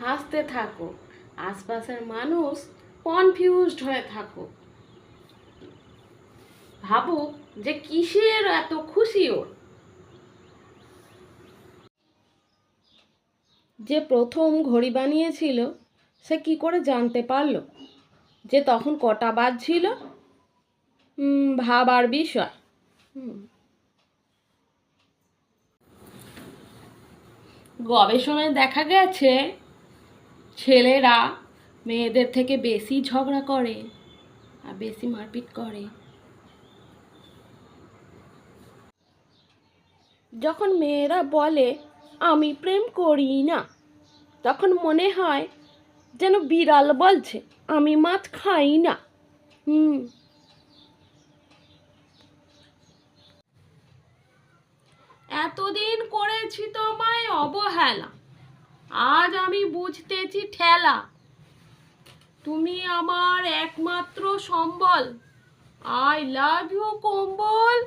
হাসতে থাকো, আশপাশের মানুষ কনফিউজড হয়ে থাকো, ভাবুক যে কিসের এত খুশি ওর। যে প্রথম ঘড়ি বানিয়েছিল সে কি করে জানতে পারলো যে তখন কটা বাজছিল? ভাবার বিষয়। গবেষণায় দেখা গেছে ছেলেরা মেয়েদের থেকে বেশি ঝগড়া করে আর বেশি মারপিট করে। যখন মেয়েরা বলে আমি প্রেম করি না, তখন মনে হয় যেন বিড়াল বলছে আমি মাছ খাই না। এতদিন করেছি তোমায় অবহেলা, আজ আমি বুঝতেছি ঠেলা। তুমি আমার একমাত্র সম্বল, আই লাভ ইউ কম্বল।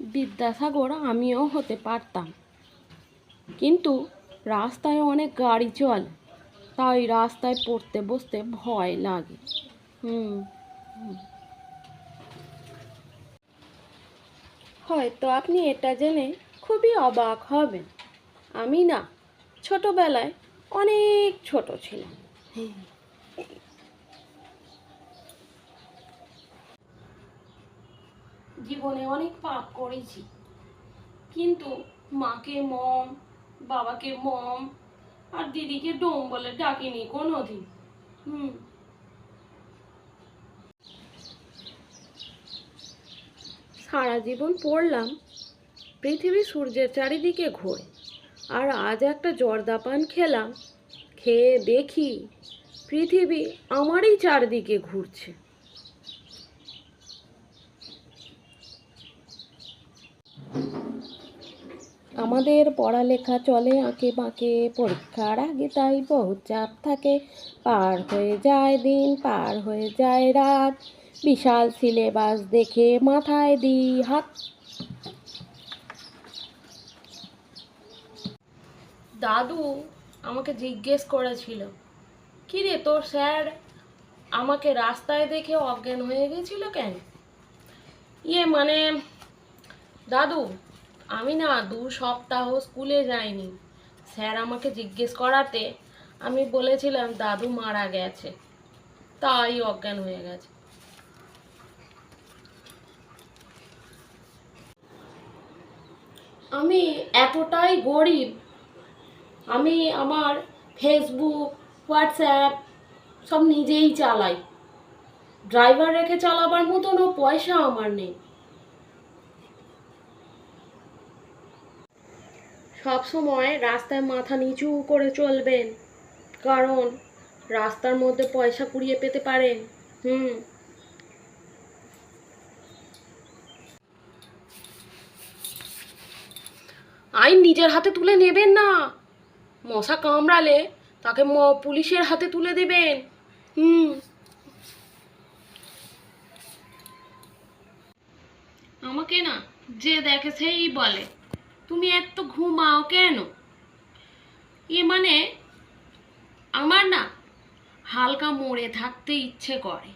বিদ্যাসাগর আমিও হতে পারতাম, কিন্তু রাস্তায় অনেক গাড়ি চলে, তাই রাস্তায় পড়তে বসতে ভয় লাগে। হয়তো আপনি এটা জেনে খুবই অবাক হবেন, আমি না ছোটবেলায় অনেক ছোট ছিলাম। জীবনে অনেক পাপ করেছি, কিন্তু মাকে মম, বাবাকে মম আর দিদিকে ডোম বলে ডাকিনি কোনোদিন। সারা জীবন পড়লাম পৃথিবী সূর্যের চারিদিকে ঘোরে, আর আজ একটা জর্দা পান খেলাম, খেয়ে দেখি পৃথিবী আমারই চারদিকে ঘুরছে। আমাদের পড়ালেখা চলে আঁকে বাঁকে, পরীক্ষার আগে তাই বহুত চাপ থাকে। পার হয়ে যায় দিন, পার হয়ে যায় রাত, বিশাল সিলেবাস দেখে মাথায় দিই হাত। দাদু আমাকে জিজ্ঞেস করেছিল, কিরে তোর স্যার আমাকে রাস্তায় দেখে অজ্ঞান হয়ে গেছিল কেন? মানে দাদু, আমি না 2 সপ্তাহ স্কুলে যাইনি। স্যার আমাকে জিজ্ঞেস করাতে আমি বলেছিলাম দাদু মারা গেছে, তাই অজ্ঞান হয়ে গেছে। আমি এতটাই গরিব, আমি আমার ফেসবুক, হোয়াটসঅ্যাপ সব নিজেই চালাই। ড্রাইভার রেখে চালাবার মতনও পয়সা আমার নেই। সব সময় রাস্তায় মাথা নিচু করে চলবেন, কারণ রাস্তার মধ্যে পয়সা কুড়িয়ে পেতে পারেন। আইন নিজের হাতে তুলে নেবেন না, মশা কামড়ালে তাকে পুলিশের হাতে তুলে দেবেন। আমাকে না যে দেখে সেই বলে তুমি এত ঘুমাও কেন? মানে আমার না হালকা মরে থাকতে ইচ্ছে করে।